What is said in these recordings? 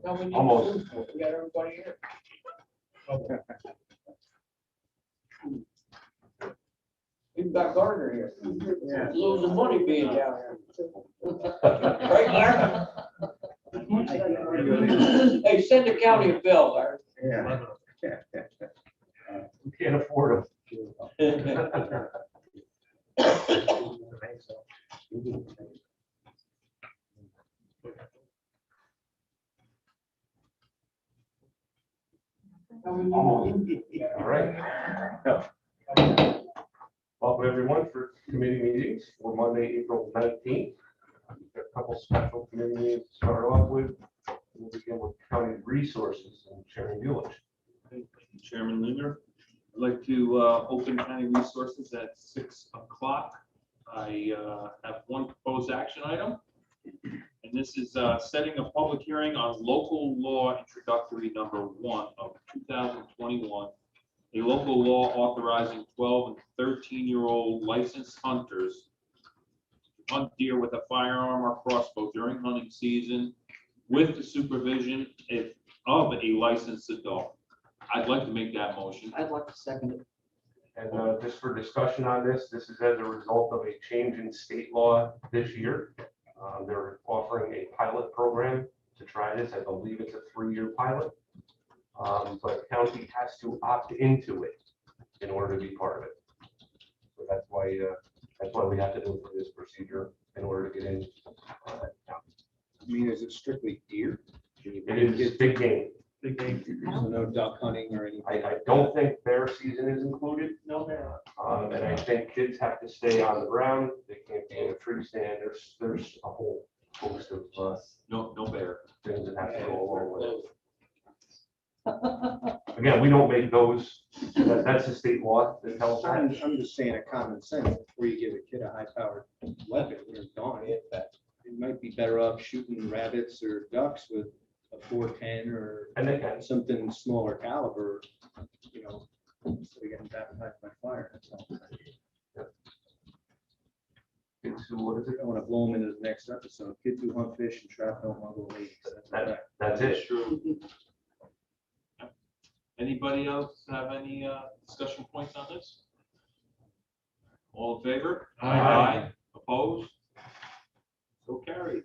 Now we need Almost. food for it. We got everybody here. We've got Gardner here. Yeah. Losing money being down here. Right, Larry? Hey, send the county a bill, Larry. Yeah. We can't afford them. All right. Welcome everyone for committee meetings for Monday, April 19th. We've got a couple special committee meetings to start off with. We'll begin with county resources and Chairman Buelich. Chairman Linder, I'd like to open county resources at 6 o'clock. I have one proposed action item, and this is setting a public hearing on local law introductory number 1 of 2021, a local law authorizing 12 and 13-year-old licensed hunters to hunt deer with a firearm or crossbow during hunting season with the supervision of a licensed adult. I'd like to make that motion. I'd like to second it. And just for discussion on this, this is as a result of a change in state law this year. They're offering a pilot program to try this. I believe it's a 3-year pilot. But the county has to opt into it in order to be part of it. So that's why we have to go through this procedure in order to get in. I mean, is it strictly deer? It is big game. Big game. So no duck hunting or anything? I don't think bear season is included. No, Mayor. And I think kids have to stay on the ground. They can't be in a tree stand. There's a whole host of No bear. things that have to go along with it. Again, we don't make those. That's the state law that tells So us. I'm just saying a common sense, before you give a kid a high-powered weapon, when it's gone, it might be better off shooting rabbits or ducks with a 410 or And again, something smaller caliber, you know, so we get baptized by fire. That's all. what is I it? don't want to blow them into the next episode. Kids who hunt fish and trap don't want to go ladies. That's it. True. Anybody else have any discussion points on this? All in favor? Aye. Opposed? So carried.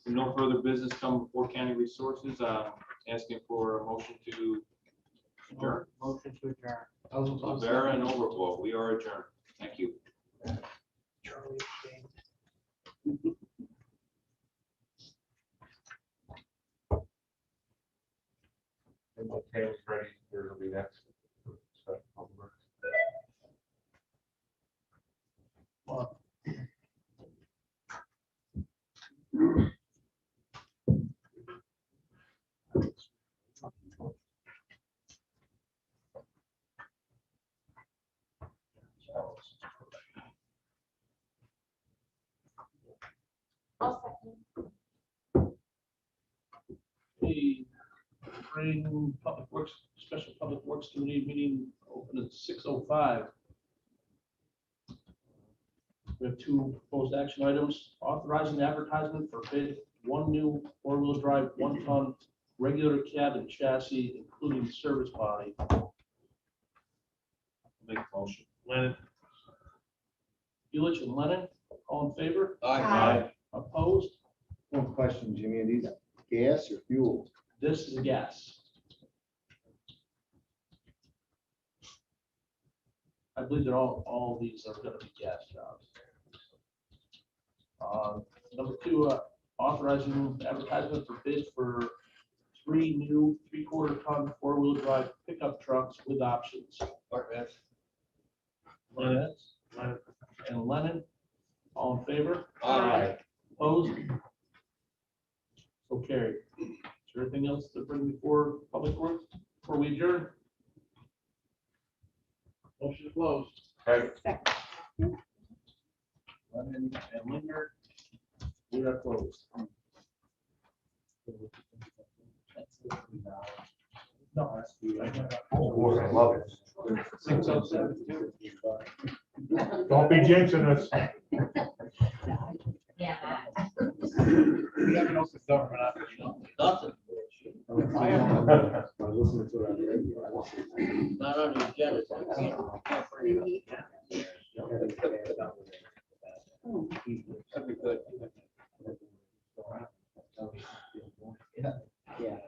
No further business come before county resources. Asking for a motion to adjourn. Motion to adjourn. Rivera and Overflow. We are adjourned. Thank you. Charlie abstained. And my tail's ready. It'll be next. Special public works. The spring public works, special public works committee meeting open at 6:05. We have 2 proposed action items, authorizing advertisement for bid 1 new 4-wheel drive 1-ton regular cab and chassis, including service body. Make a motion. Lennon. Buelich and Lennon, all in favor? Aye. Opposed? One question, Jimmy, are these gas or fuel? This is gas. I believe that all these are going to be gas jobs. Number 2, authorizing advertisement for bids for 3 new 3/4-ton 4-wheel drive pickup trucks with options. Lennon and Lennon, all in favor? Aye. Opposed? So carried. Is there anything else to bring before public works before we adjourn? Motion to close. Okay. Lennon and Linder, we are closed. No, that's good. Oh, I love it. 6:07. Don't be jinxing us. Nothing. Listening to it on the radio, I listen. Not on the agenda. so I can't bring it up. That'd be good. Yeah.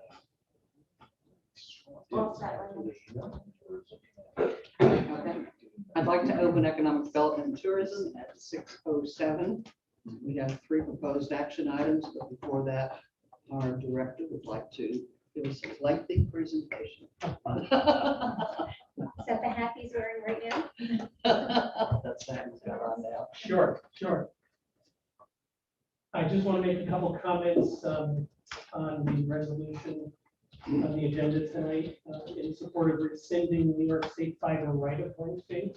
Okay. I'd like to open economic development and tourism at 6:07. We have 3 proposed action items, but before that, our director would like to give us a lengthy presentation. Is that the hat he's wearing right now? That's that he's got on now. Sure. I just want to make a couple comments on the resolution on the agenda tonight in support of rescinding New York State fiber right-of-way fee.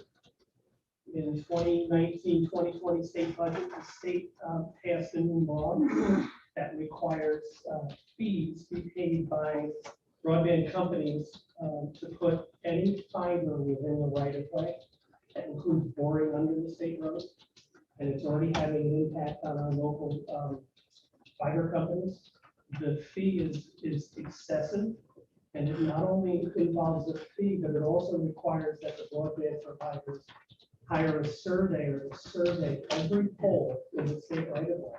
In 2019-2020 state budget, the state passed a new law that requires fees be paid by broadband companies to put any fiber within the right-of-way. That includes boring under the state road. And it's already having an impact on our local fiber companies. The fee is excessive, and it not only involves the fee, but it also requires that the broadband providers hire a surveyor to survey every pole in the state right of way,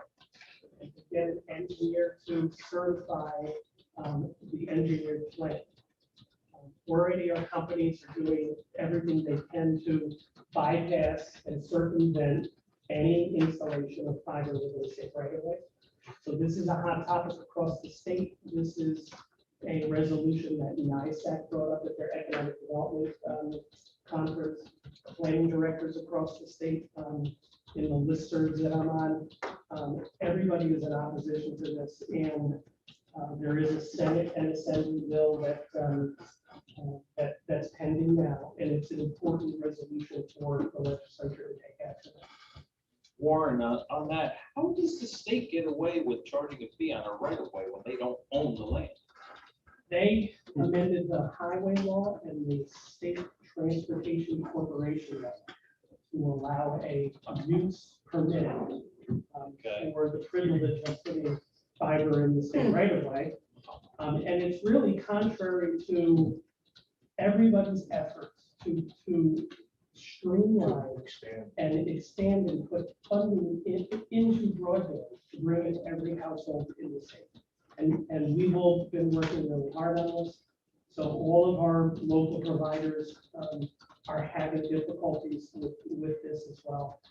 and to get an engineer to certify the engineered plan. Already our companies are doing everything they can to bypass and circumvent any installation of fiber within the state right of way. So this is a hot topic across the state. This is a resolution that NISAC brought up at their economic development conference. Planning directors across the state, in the listservs that I'm on, everybody is in opposition to this, and there is a Senate and Assembly bill that's pending now, and it's an important resolution for the legislature to take action on. Warren, on that, how does the state get away with charging a fee on a right of way when they don't own the land? They amended the highway law and the state transportation corporation law to allow a use permit for the privilege of putting fiber in the state right of way. And it's really contrary to everybody's efforts to streamline and expand and put funding into broadband to bring it to every household in the state. And we've all been working really hard on this. So all of our local providers are having difficulties with this as well.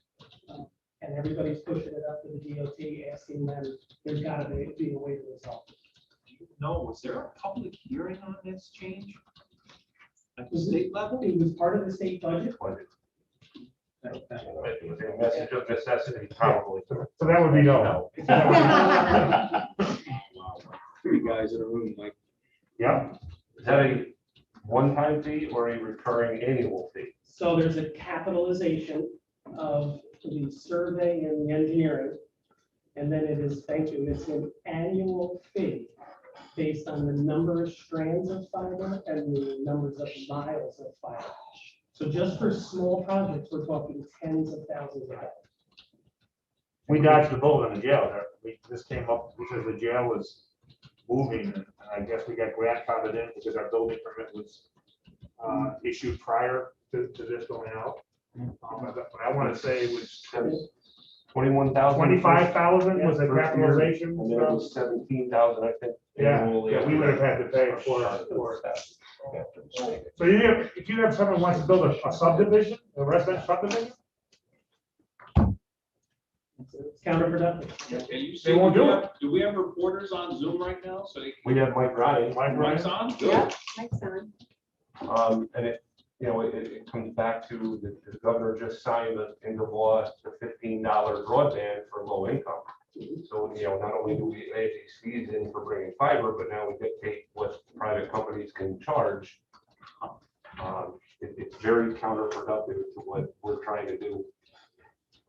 And everybody's pushing it up to the DOT, asking them, there's got to be a way to resolve it. No, was there a public hearing on this change? At the state level? It was part of the state budget. It was a message of necessity, probably. So that would be no. Three guys in a room, like, Yeah, Is that a one-time fee or a recurring annual fee? So there's a capitalization of the survey and the engineering. And then it is, thank you, it's an annual fee based on the number of strands of fiber and the numbers of miles of fiber. So just for small projects, we're talking tens of thousands of dollars. we dodged the bullet in the jail. This came up because the jail was moving, and I guess we got grandfathered in because our building permit was issued prior to this going out. But I want to say it was 21,000. 25,000 was the First year, capitalization. And then it was 17,000, I think. Yeah, annually. yeah, we would have had to pay for it. So if you have someone who wants to build a subdivision, a residential subdivision, It's counterproductive. Can you They see, won't do do we have reporters on Zoom right now? So they We have Mike Ryan. Mike Mike's Ryan. on? Yeah, Mike's on. And it comes back to the governor just signed into law the $15 broadband for low income. So, not only do we pay these fees in for bringing fiber, but now we dictate what private companies can charge. It's very counterproductive to what we're trying to do.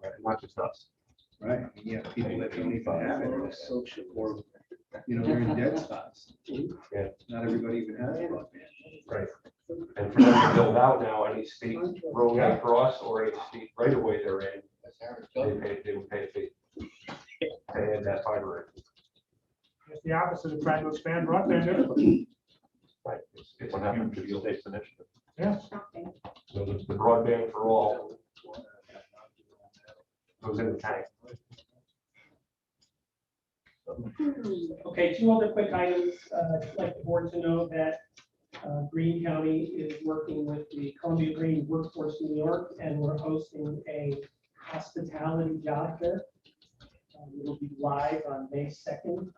Right, not just us. right, yeah, people that don't even have it, or, they're in dead spots. Yeah. Not everybody even has broadband. Right. And for them to build out now any state road they cross or any state right of way they're in, they would pay a fee. They add that fiber in. It's the opposite of trying to expand broadband. Right. It's a huge deal. State's initiative. Shocking. So the broadband for all goes in the tank. Okay, two other quick items. I'd like the board to know that Greene County is working with the Columbia Green Workforce New York, and we're hosting a hospitality job fair. It'll be live on May 2nd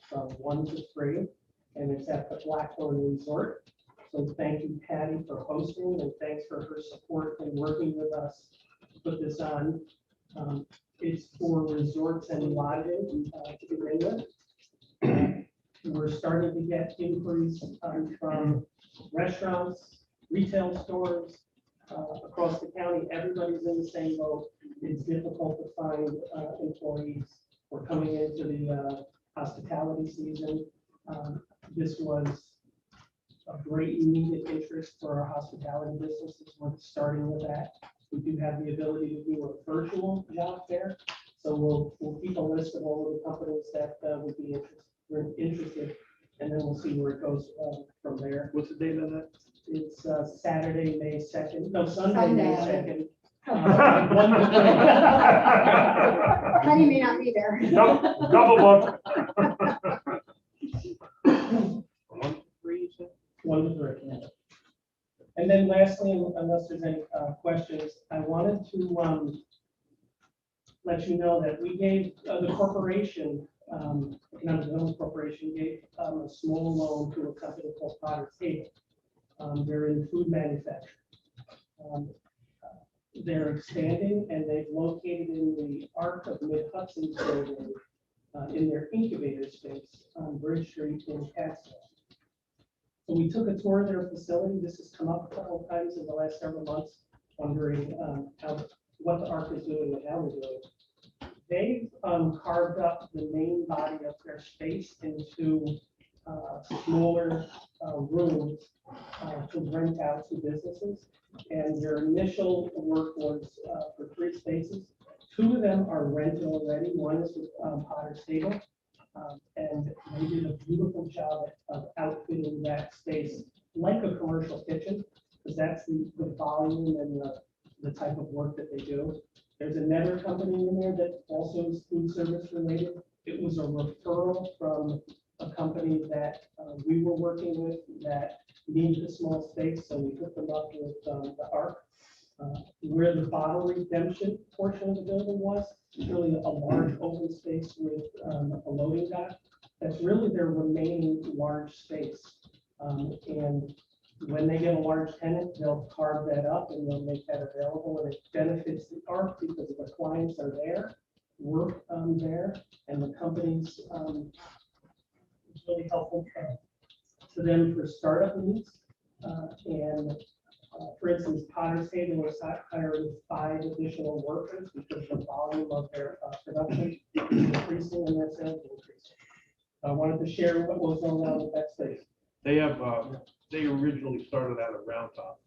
from 1 to 3, and it's at the Blackthorn Resort. So thank you, Patty, for hosting, and thanks for her support and working with us to put this on. It's for resorts and lodging to begin with. We're starting to get inquiries from restaurants, retail stores across the county. Everybody's in the same boat. It's difficult to find employees. We're coming into the hospitality season. This was a great needed interest for our hospitality businesses. We're starting with that. We do have the ability to do a virtual job fair. So we'll keep a list of all of the companies that would be interested, and then we'll see where it goes from there. What's the date on that? It's Saturday, May 2nd, no, Sunday, May Sunday. 2nd. 1 to 3. Honey may not be there. Double book. 1 to 3, you said? 1 to 3, yeah. And then lastly, unless there's any questions, I wanted to let you know that we gave the corporation, Economic Development Corporation, gave a small loan to a company called Potter's Table. They're in food manufacturing. They're expanding, and they've located in the Arc of Mid-Hudson building in their incubator space on Bridge Street in Catskill. So we took a tour of their facility. This has come up a couple of times in the last several months, wondering what the ARC is doing and how they're doing it. They've carved up the main body of their space into smaller rooms to rent out to businesses. And their initial work was for 3 spaces. 2 of them are rented already. One is with Potter's Table. And they did a beautiful job of outfitting that space like a commercial kitchen, because that's the volume and the type of work that they do. There's another company in there that also is food service related. It was a referral from a company that we were working with that needed a small space, so we hooked them up with the ARC. Where the bottle redemption portion of the building was, it's really a large open space with a loading dock. That's really their remaining large space. And when they get a large tenant, they'll carve that up and they'll make that available, and it benefits the ARC because the clients are there, work there, and the companies, it's really helpful to them for startup needs. For instance, Potter's Table was hiring 5 additional workers because the volume of their production is increasing and their sales increasing. I wanted to share what was going on with that space. They have, they originally started out at Round Top.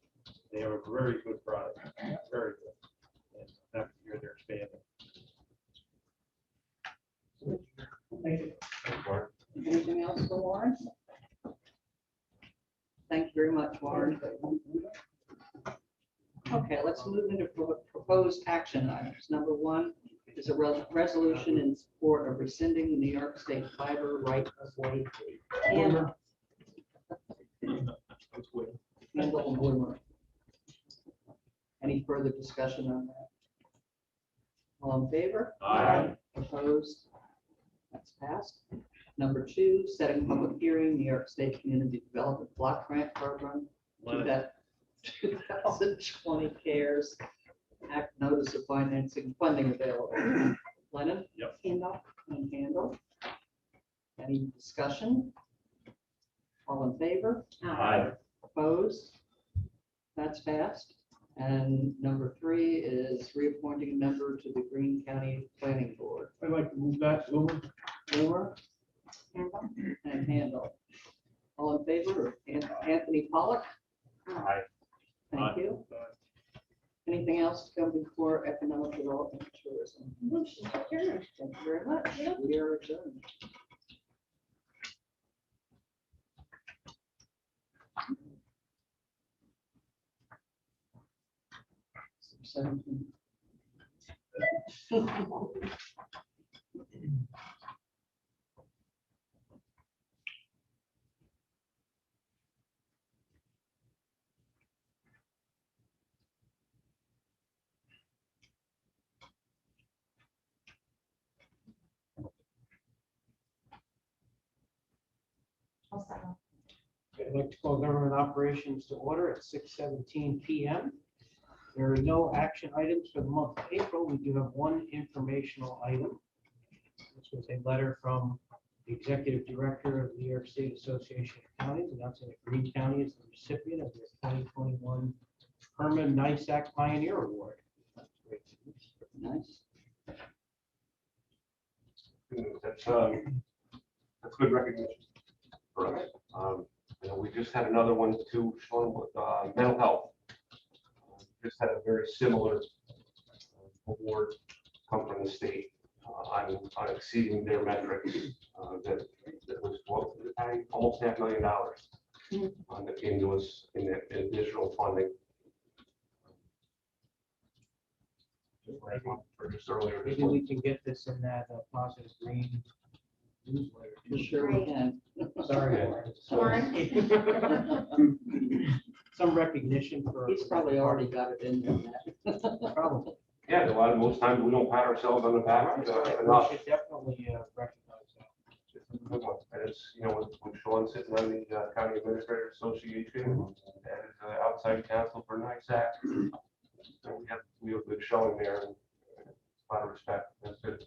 They have a very good product, very good. And that year they're expanding. Thank you. Anything else for Warren? Thank you very much, Warren. Okay, let's move into proposed action items. Number 1 is a resolution in support of rescinding the New York State fiber right of way fee. Handle and Bloomer. Any further discussion on that? All in favor? Aye. Opposed? That's passed. Number 2, setting public hearing, New York State Community Development Block Grant Program. 2020 CARES Act Notice of Financing Funding Available. Lennon? Yep. Handle. Any discussion? All in favor? Aye. Opposed? That's passed. And number 3 is reappointing a member to the Greene County Planning Board. I'd like to move that, Bloomer. Moore and Handle. All in favor? Anthony Pollock? Aye. Thank you. Anything else to come before Economic Development and Tourism? Motion to adjourn. Thank you very much. We are adjourned. 17. I'll second. I'd like to call government operations to order at 6:17 PM. There are no action items for the month of April. We do have one informational item. This was a letter from the executive director of the New York State Association of Counties announcing that Greene County is the recipient of the 2021 Herman NISAC Pioneer Award. That's great news. Nice. That's good recognition for us. We just had another one too, Sean, with mental health. Just had a very similar award come from the state on exceeding their metrics. That was almost $500,000 that came to us in additional funding. Or just earlier this Maybe month. we can get this in that positive green newsletter. We sure we can. Sorry. Warren? Some recognition for. He's probably already got it in there. Probably. Yeah, most times we don't pat ourselves on the back We enough. should definitely recognize that. Good one. And it's, when Sean's sitting on the County Administrator Association and is outside counsel for NISAC, we have good showing there and a lot of respect. That's good.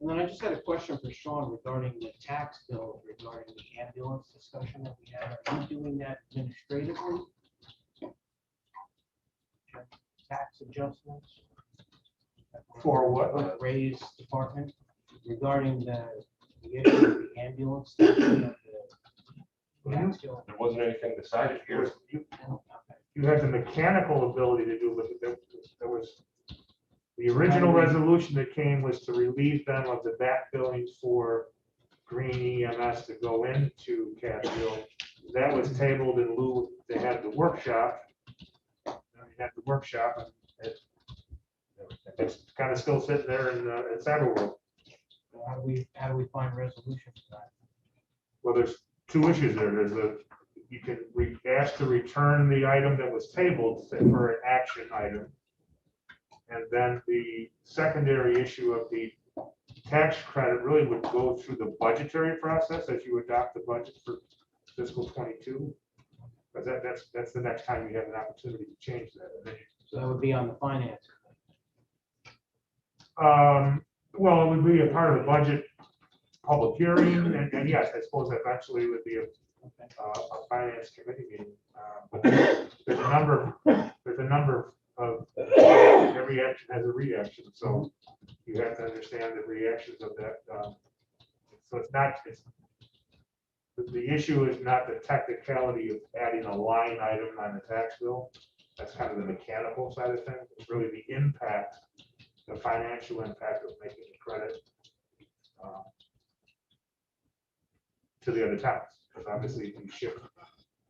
And then I just had a question for Sean regarding the tax bill, regarding the ambulance discussion that we had. Are you doing that administratively? Tax adjustments? For what? For the raise department regarding the issue of the ambulance. Section of the tax bill. There wasn't anything decided here. You had the mechanical ability to do, but there was, the original resolution that came was to relieve them of the back billings for Green EMS to go into Catskill. That was tabled in lieu, they had the workshop. They had the workshop, and it's kind of still sitting there in cyber world. How do we find resolution for that? Well, there's two issues there. You can ask to return the item that was tabled for an action item. And then the secondary issue of the tax credit really would go through the budgetary process as you adopt the budget for fiscal 22. Because that's the next time you have an opportunity to change that. And then So that would be on the finance. well, it would be a part of the budget public hearing, and yes, I suppose eventually it would be a finance committee meeting. But there's a number of every action has a reaction, so you have to understand the reactions of that. So the issue is not the technicality of adding a line item on the tax bill. That's kind of the mechanical side of things. It's really the impact, the financial impact of making a credit to the other towns, because obviously you can shift.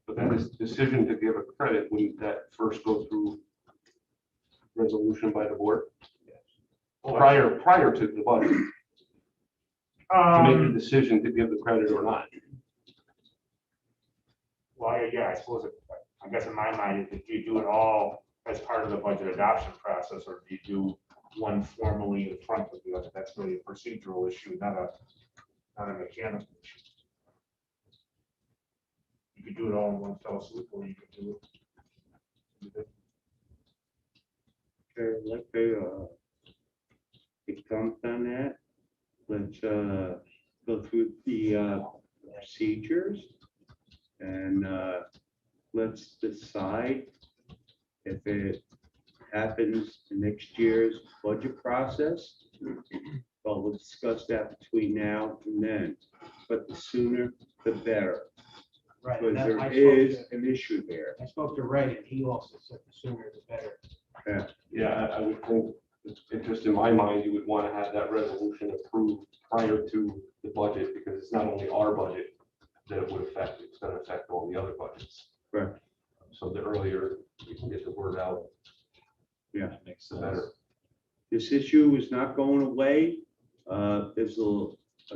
But that is decision to give a credit, wouldn't that first go through resolution by the board? Prior to the budget, to make the decision to give the credit or not. Well, yeah, I guess in my mind, do you do it all as part of the budget adoption process, or do you do one formally in front of the other? That's really a procedural issue, not a mechanical issue. You could do it all in one fell swoop, or you could do it. Okay, let's go. It comes on that. Let's go through the procedures and let's decide if it happens in next year's budget process. Well, we'll discuss that between now and then, but the sooner the better. Right. Because and there is an issue there. I spoke to Ray, and he also said the sooner the better. Yeah, I would think, just in my mind, you would want to have that resolution approved prior to the budget, because it's not only our budget that it would affect, it's going to affect all the other budgets. Right. So the earlier we can get the word out, Yeah. That makes the sense. better. This issue is not going away. There's a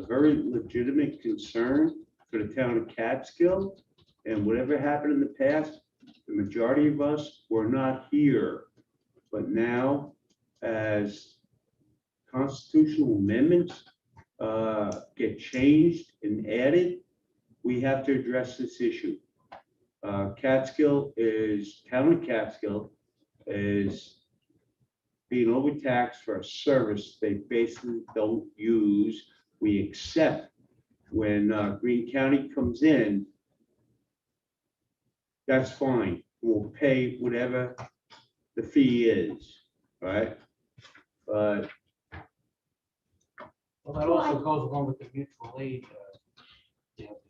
very legitimate concern for the town of Catskill. And whatever happened in the past, the majority of us were not here. But now, as constitutional amendments get changed and added, we have to address this issue. Town of Catskill is being overtaxed for a service they basically don't use. We accept when Greene County comes in, that's fine. We'll pay whatever the fee is, right? But Well, that also goes along with the mutual aid,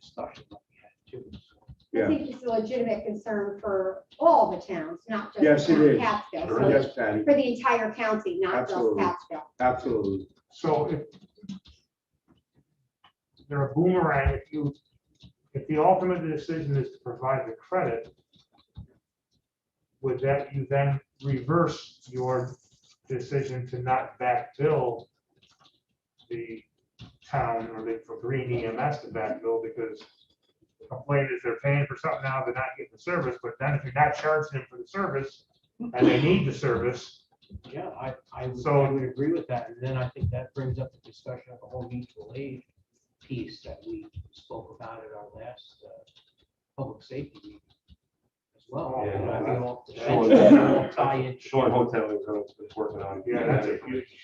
discussion that we had too. So, Yeah. I think it's a legitimate concern for all the towns, not just. Yes, the it town of is. Catskill. Sure So yes, it's Patty, for the entire county, not just Absolutely. Catskill. absolutely. So if they're a boomerang, if the ultimate decision is to provide the credit, would that you then reverse your decision to not backbill the town or for Green EMS to backbill, because the complaint is they're paying for something now, they're not getting the service, but then if you're not charging them for the service and they need the service. Yeah, I So- would agree with that. And then I think that brings up the discussion of the whole mutual aid piece that we spoke about at our last public safety meeting as well. Yeah. And I mean, all- Sure. all tie into- Short hotel is working on. Yeah, that's a huge,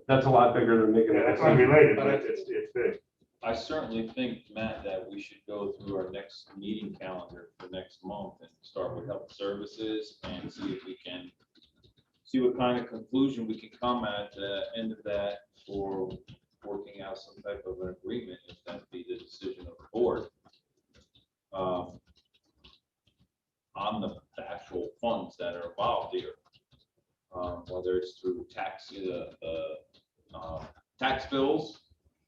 That's a lot bigger than making yeah, a that's decision. unrelated, but it's big. I certainly think, Matt, that we should go through our next meeting calendar for next month and start with health services and see if we can see what kind of conclusion we can come at the end of that for working out some type of an agreement, if that be the decision of the board. On the actual funds that are involved here. Whether it's through tax bills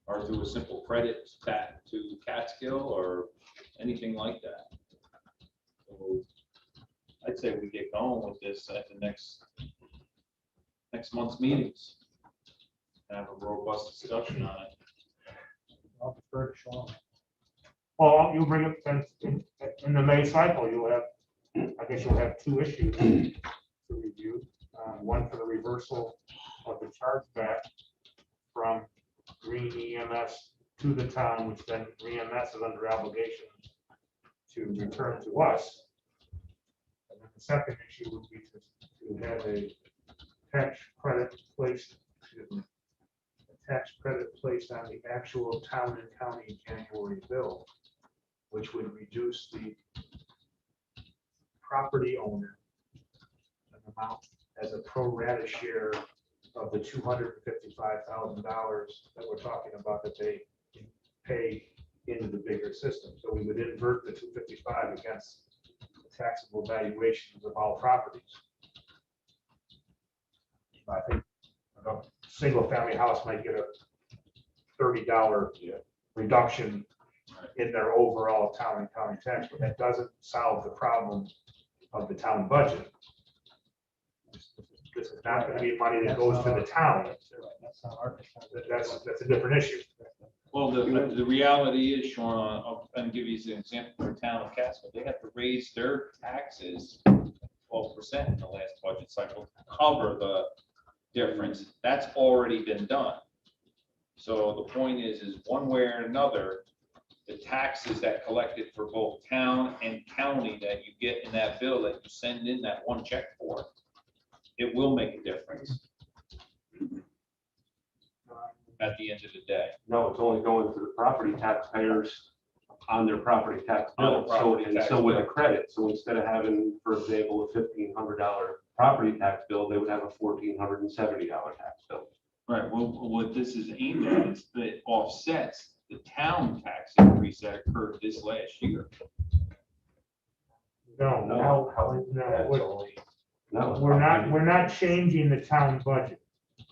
or through a simple credit to Catskill or anything like that. So I'd say we get going with this at the next month's meetings. Have a robust discussion on it. I'll defer to Sean. Well, you bring it then in the May cycle, you'll have, I guess you'll have two issues to review. One for the reversal of the chargeback from Green EMS to the town, which then EMS is under obligation to return to us. And then the second issue would be to have a tax credit placed, on the actual town and county January bill, which would reduce the property owner an amount as a pro rata share of the $255,000 that we're talking about that they pay into the bigger system. So we would invert the 255 against the taxable valuations of all properties. I think a single family house might get a $30 reduction in their overall town and county tax, but that doesn't solve the problem of the town budget. This is not going to be money that goes to the town. That's not our concern. That's a different issue. Well, the reality is, Sean, I'll kind of give you an example for the town of Catskill. They have to raise their taxes 12% in the last budget cycle to cover the difference. That's already been done. So the point is one way or another, the taxes that collected for both town and county that you get in that bill that you send in that one check for, it will make a difference at the end of the day. No, it's only going to the property taxpayers on their property tax On their bill. So, property and tax so with a bill. credit, so instead of having, for example, a $1,500 property tax bill, they would have a $1,470 tax bill. Right, well, what this is aimed at is that it offsets the town tax increase that occurred this last year. No, No, we're not changing the town budget.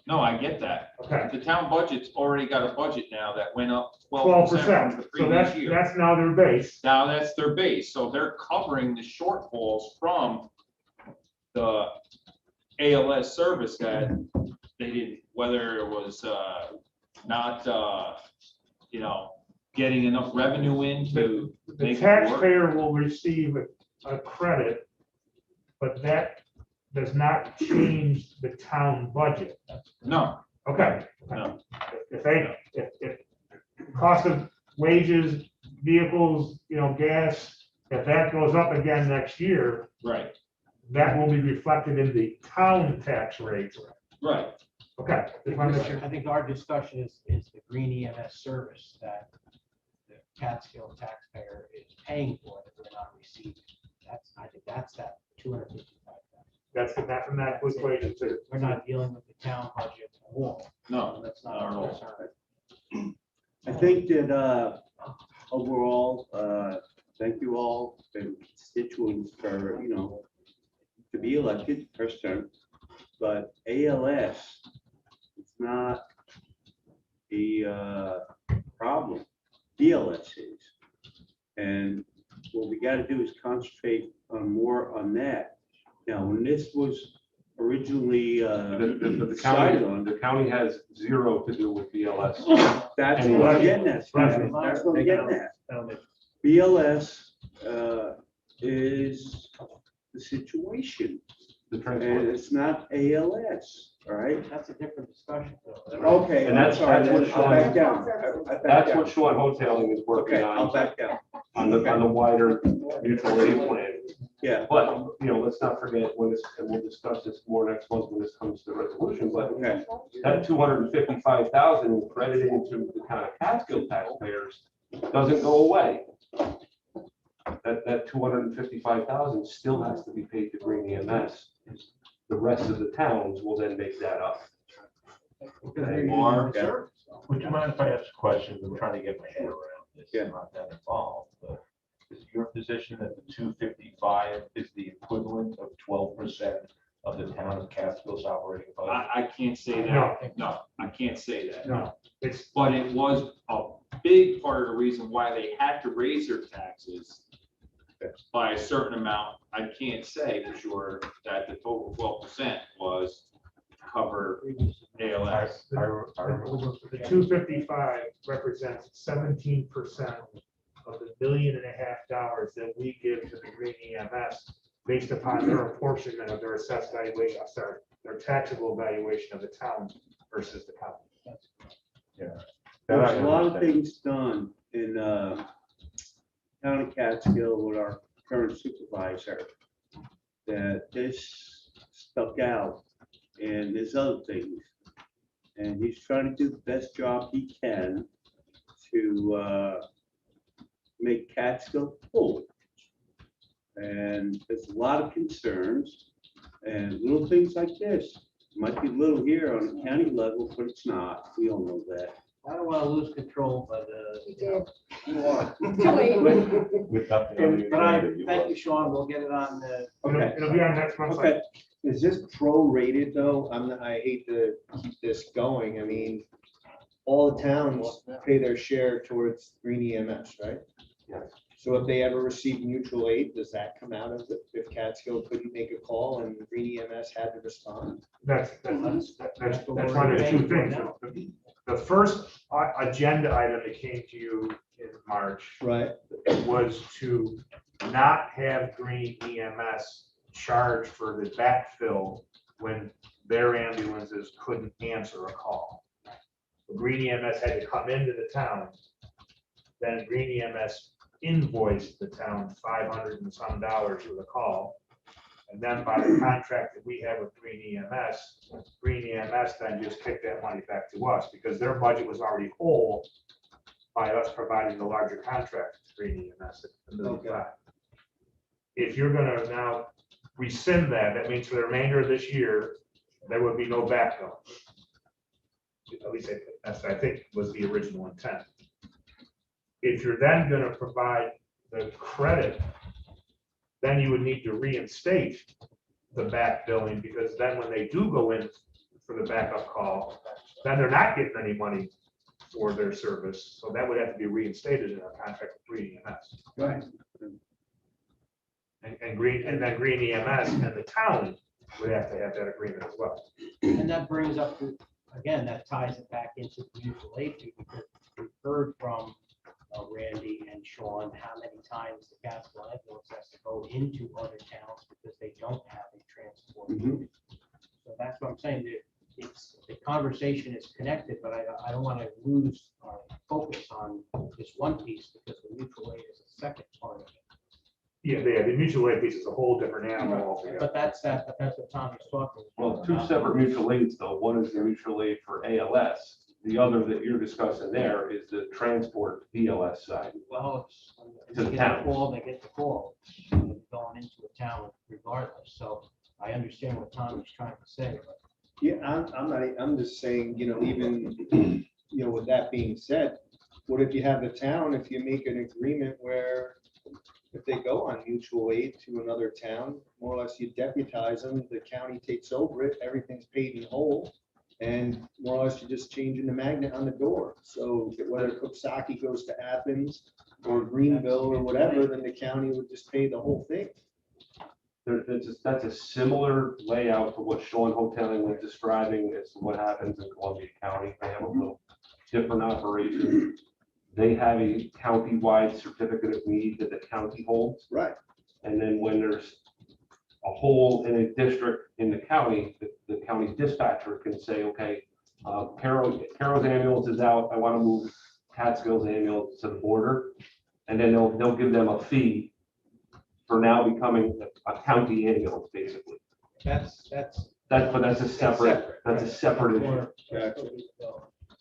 No, I get that. Okay. The town budget's already got a budget now that went up 12%. 12% from the So previous year. that's now their base. Now that's their base, so they're covering the shortfalls from the ALS service that they didn't, whether it was not, getting enough revenue in to The make it work. taxpayer will receive a credit, but that does not change the town budget. No, Okay. no, If cost of wages, vehicles, gas, if that goes up again next year, right, that will be reflected in the town tax rate. right. Okay. just wanted to make sure. I think our discussion is the green EMS service that the Catskill taxpayer is paying for that we're not receiving. I think that's that 255,000. That's the mathematical equation too. We're not dealing with the town budget at all. No, That's not not at our all. concern. I think that overall, thank you all, the constituents for, to be elected first term. But ALS, it's not a problem. DLS is. And what we got to do is concentrate more on that. Now, when this was originally The decided on, the county has zero to do with BLS. that's what I'm getting at. Steve. That's what I'm getting at. BLS is the situation, The and transport. it's not ALS, all right? That's a different discussion. though. Okay, And I'm that's sorry, what then I'll back down. I back That's down. what Sean Hoteling is working Okay, I'll on, back down. on the wider mutual aid plan. Yeah, But, let's not forget when this, and we'll discuss this more next month when this comes to resolution, but okay. that 255,000 credited into the town of Catskill taxpayers doesn't go away. That 255,000 still has to be paid to Green EMS. The rest of the towns will then make that up. Or, Sure. Would you mind if I ask a question? I'm trying to get my head around this. Yeah. I'm not that involved, but is your position that the 255 is the equivalent of 12% of the town of Catskill's operating budget? I can't say that. No, I can't say that. No, it's, But it was a big part of the reason why they had to raise their taxes by a certain amount. I can't say for sure that the total 12% was to cover ALS. the 255 represents 17% of the $1.5 million that we give to the Green EMS based upon their apportionment of their assessed valuation, their taxable valuation of the town versus the county. There's a lot of things done in town of Catskill with our current supervisor that this stuck out, and there's other things. And he's trying to do the best job he can to make Catskill full. And there's a lot of concerns and little things like this. Might be little here on the county level, but it's not. We all know that. I don't want to lose control, but, With nothing but on the I, agenda, you thank are. you, Sean. We'll get it on the. Okay. It'll be on next month's. Okay. Is this prorated though? I hate to keep this going. I mean, all the towns pay their share towards Green EMS, right? Yes. So if they ever receive mutual aid, does that come out of it? If Catskill couldn't make a call and Green EMS had to respond? That's one of the two things. The first agenda item that came to you in March Right. was to not have Green EMS charge for the backfill when their ambulances couldn't answer a call. Green EMS had to come into the town, then Green EMS invoiced the town $500 and some for the call. And then by the contract that we have with Green EMS then just kicked that money back to us because their budget was already whole by us providing the larger contract to Green EMS at $1.5 million. If you're gonna now rescind that, that means for the remainder of this year, there would be no backfill. At least that's, I think, was the original intent. If you're then gonna provide the credit, then you would need to reinstate the back billing, because then when they do go in for the backup call, then they're not getting any money for their service. So that would have to be reinstated in our contract with Green EMS. Right. And then Green EMS and the town would have to have that agreement as well. And that brings up, again, that ties it back into the mutual aid fee, because we've heard from Randy and Sean how many times the Catskill ambulance has to go into other towns because they don't have a transport. Mhm. So that's what I'm saying, that it's, the conversation is connected, but I don't want to lose our focus on this one piece, because the mutual aid is a second part of it. Yeah, the mutual aid piece is a whole different animal altogether. But that's what Tommy's talking about. Well, two separate mutual aids though. One is the mutual aid for ALS. The other that you're discussing there is the transport BLS side. Well, it's, To the they get towns. the call, they get the call, going into a town regardless, so I understand what Tommy's trying to say, but Yeah, I'm just saying, even, with that being said, what if you have a town, if you make an agreement where if they go on mutual aid to another town, more or less you deputize them, the county takes over it, everything's paid in whole. And more or less you're just changing the magnet on the door. So whether Cooksaki goes to Athens or Greenville or whatever, then the county would just pay the whole thing. That's a similar layout to what Sean Hoteling was describing as to what happens in Columbia County. They have a little different operation. They have a county-wide certificate of need that the county holds. Right. And then when there's a hole in a district in the county, the county dispatcher can say, okay, Carol's ambulance is out, I want to move Catskill's ambulance to the border. And then they'll give them a fee for now becoming a county ambulance, basically. But that's a separate issue. Gotcha.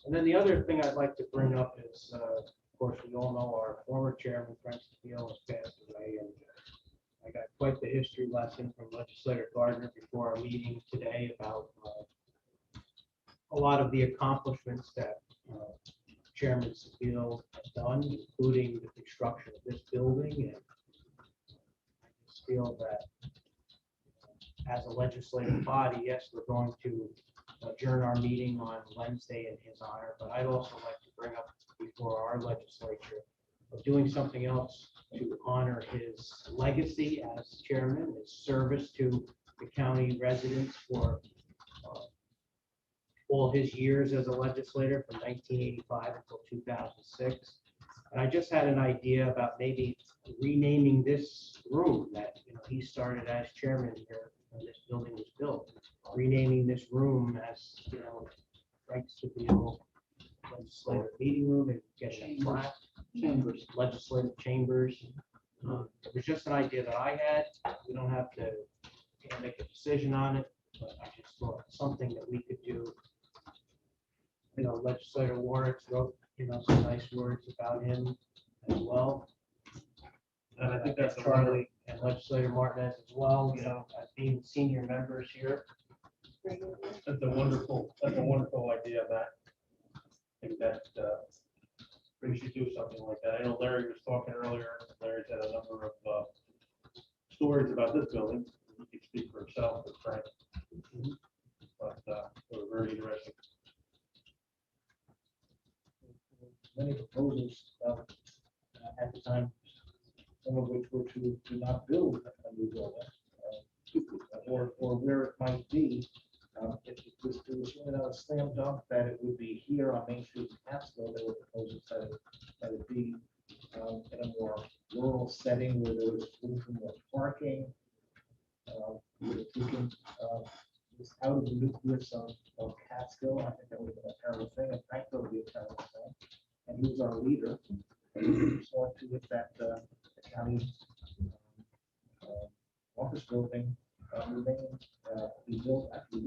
And then the other thing I'd like to bring up is, of course, we all know our former chairman, Francis Steele, has passed away, and I got quite the history lesson from Legislator Gardner before our meeting today about a lot of the accomplishments that Chairman Steele has done, including the construction of this building. And I just feel that as a legislative body, yes, we're going to adjourn our meeting on Wednesday in his honor, but I'd also like to bring up before our legislature of doing something else to honor his legacy as chairman, his service to the county residents for all his years as a legislator from 1985 until 2006. And I just had an idea about maybe renaming this room that he started as chairman here when this building was built, renaming this room as Frank Steele legislative meeting room and getting a plaque. Chambers, legislative chambers. It was just an idea that I had. We don't have to make a decision on it, but I just thought something that we could do. Legislator Warwick wrote, some nice words about him as well. And I think that's Charlie and Legislator Martinez as well, as being senior members here. That's a wonderful idea, Matt. I think that we should do something like that. I know Larry was talking earlier. Larry's had a number of stories about this building. He can speak for himself, but Frank. But they were very interesting. Many proposals at the time, some of which were to not build a new building, or where it might be. It was really not a slam dunk that it would be here on Main Street in Catskill. There were proposals that it be in a more rural setting where there was room for more parking. If we can just out of the nucleus of Catskill, I think that would have been a terrible thing. And Frank would be a terrible thing. And he was our leader. And we saw to it that the county office building remained. We built. We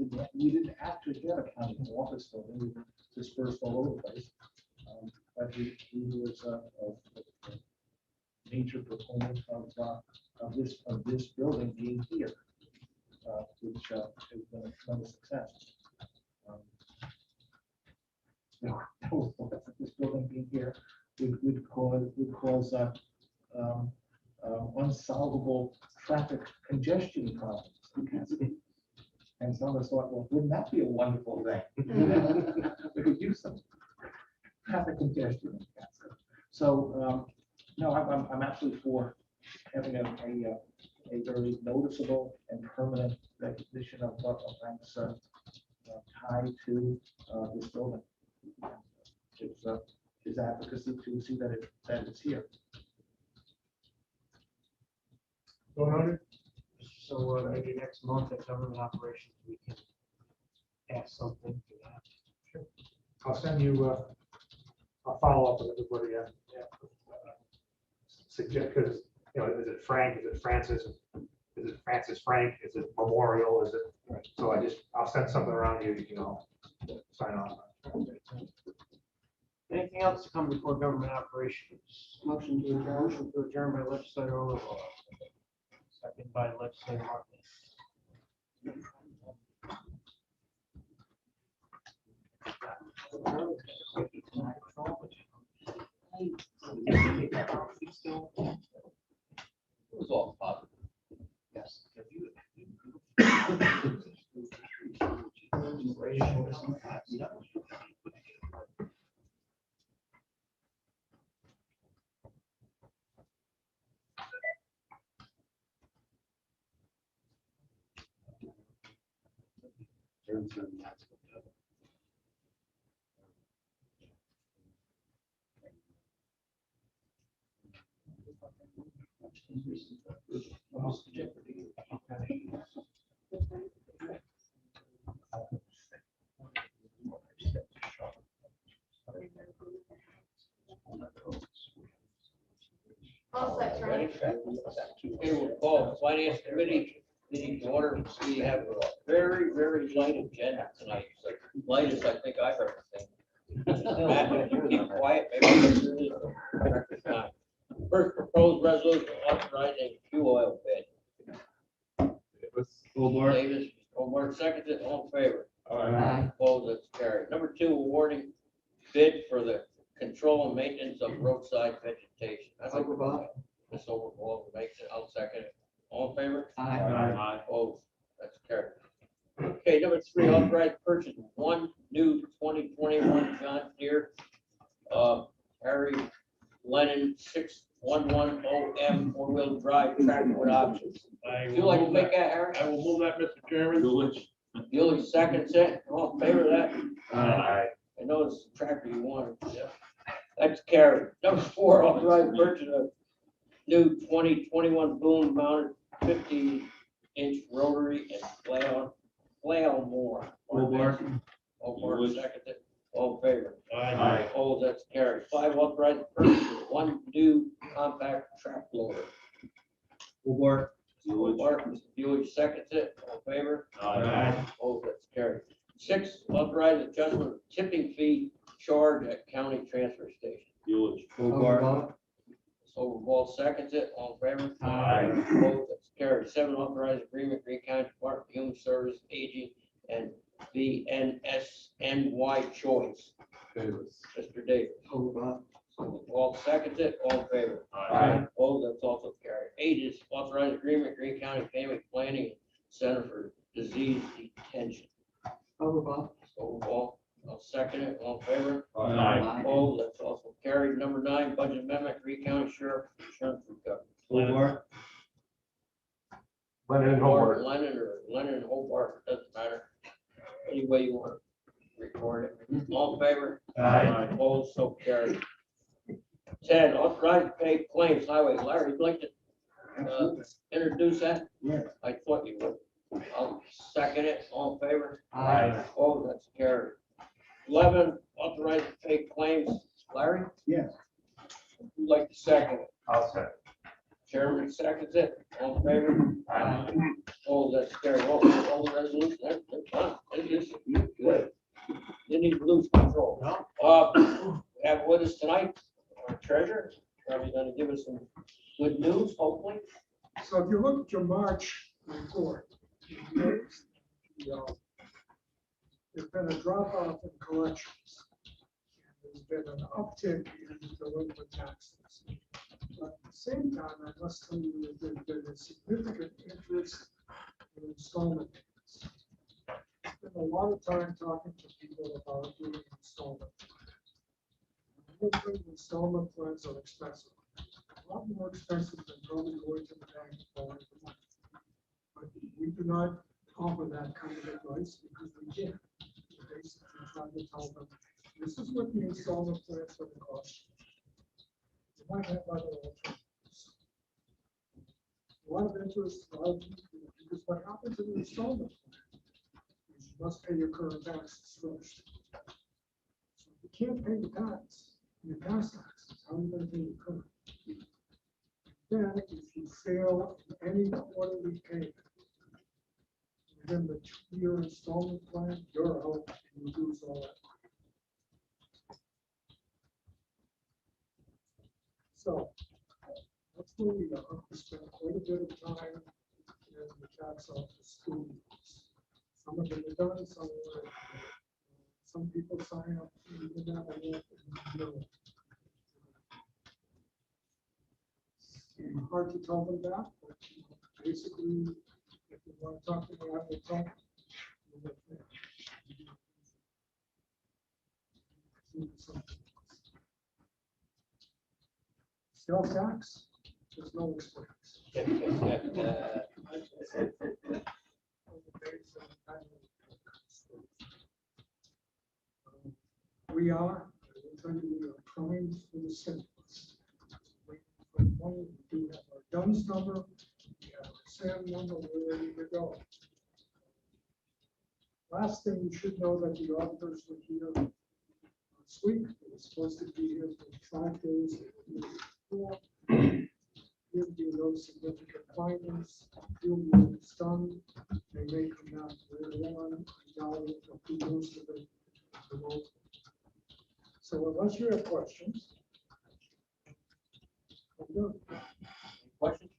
didn't actually get a county office building. We were dispersed all over the place. But he was a major proponent of this building being here, which has been a tremendous success. This building being here would cause unsolvable traffic congestion problems. And some of us thought, well, wouldn't that be a wonderful thing? We could use some traffic congestion. So, no, I'm actually for having a a very noticeable and permanent recognition of Frank's tie to this building. It's his advocacy to see that it's here. So maybe next month at government operations, we can add something to that. I'll send you, I'll follow up with everybody. Suggest, because, you know, is it Frank, is it Francis, is it Francis Frank, is it Memorial, is it? So I'll send something around you, you can all sign off. Anything else to come before government operations? Motion to adjourn. Motion to adjourn by legislator Overbaugh. Second by legislator It was all positive. Yes. All set, Charlie. Okay, we'll call Finance Committee meeting to order. We have a very, very light agenda tonight. Lightest I think I've ever seen. Matt, would you keep quiet? Maybe we'll do this time. First proposed resolution authorizing fuel oil bid. Davis, Hobart seconds it, all in favor. Aye. Opposed, that's carried. Number 2, awarding bid for the control and maintenance of roadside vegetation. I'd like to- Overbaugh. Ms. Overbaugh makes it, I'll second it. All in favor? Aye. Opposed, that's carried. Okay, number 3, authorized purchase of 1 new 2021 John Deere Harry Lennon 6110M 4-wheel drive tractor with options. Would you like to make that, Harry? I will move that, Mr. Chairman. Yuli seconds it, all in favor of that? Aye. I know it's the tractor you wanted. That's carried. Number 4, authorized purchase of new 2021 boom mounted 50-inch rotary and flail mower. Hobart seconded it. All in favor? Aye. Opposed, that's carried. 5, authorized purchase of 1 new compact track loader. Hobart, Buick seconds it. All in favor? Aye. Opposed, that's carried. 6, authorized adjustment of tipping fee charge at county transfer station. Overbaugh. Overball seconds it, all in favor? Aye. Opposed, that's carried. 7, authorized agreement, Green County Department of Human Service, Aging, and VNSNY Choice. Mr. Davis. Overbaugh. Overball seconds it, all in favor? Aye. Opposed, that's also carried. 8 is authorized agreement, Green County Family Planning Center for Disease Detention. Overbaugh. Overball, I'll second it, all in favor? Aye. Opposed, that's also carried. Number 9, budget amendment, Green County Sheriff Insurance Recovery. Lennon and Or Hobart. Lennon and Hobart, doesn't matter. Any way you want to record it. All in favor? Aye. Opposed, so carried. 10, authorized to pay claims highway. Larry, you'd like to introduce that? Yeah. I thought you would. I'll second it. All in favor? Aye. Opposed, that's carried. 11, authorized to pay claims. Larry, Yes. you'd like to second it? I'll second. Chairman seconds it. All in favor? Aye. Oh, that's carried. All the resolution, that's fine. It's good. You need to lose control. We have with us tonight, our treasurer, probably gonna give us some good news, hopefully. So if you look at your March report, you notice there's been a drop off in collections. There's been an uptick in delinquent taxes. But at the same time, I must tell you that there's been a significant interest in installment payments. Spent a lot of time talking to people about doing installment. Installment plans are expensive. A lot more expensive than probably going to the bank and borrowing the money. not offer that kind of advice because we can't. We basically try to tell them, this is what the installment plans for the cost. You might have other alternatives. A lot of interest, because what happens in the installment plan is you must pay your current taxes first. So if you can't pay the tax, your past taxes, how are you going to pay your current? Then if you fail in any quarterly payment within the 2-year installment plan, you're out and you lose all that. So that's where we are. We spent quite a bit of time in the tax office doing this. Some of them are done, some are, some people sign up. And you know, hard to tell them that, but basically, if you want to talk to me, I will talk. Sales tax, there's no expense. We are, I will tell you, we are trying for the simplest. We do have our DUNS number, we have our SAM number, we're ready to go. Last thing, you should know that the auditors were here last week. They were supposed to be here for 5 days. There will be no significant findings. Field work is done. They may come out later on. I doubt it, but who knows to the vote. So unless you have questions. I'm done. Questions?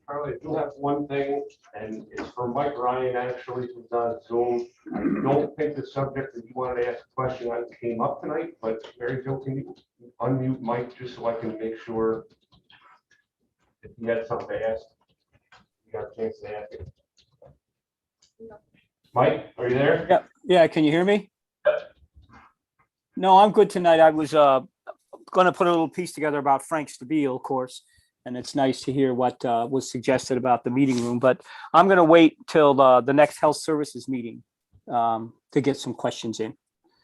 Charlie, I do have one thing, and it's for Mike Ryan, actually, who's on Zoom. I don't think the subject that you wanted to ask a question on came up tonight, but Mary Jo, can you unmute Mike just so I can make sure if you had something to ask, you got a chance to ask it. Mike, are you there? Yeah, yeah, can you hear me? No, I'm good tonight. I was going to put a little piece together about Frank Stabile, of course, and it's nice to hear what was suggested about the meeting room, but I'm going to wait till the next health services meeting to get some questions in.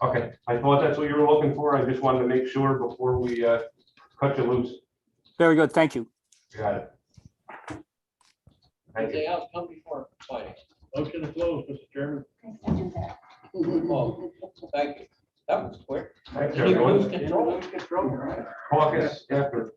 Okay, I thought that's what you were looking for. I just wanted to make sure before we cut you loose. Very good, thank you. You got it. Thank Anything you. else come before finance? Motion to close, Mr. Chairman. I second that. Oh, thank you. That was quick. Thanks, You everyone. lose control. Caucus after.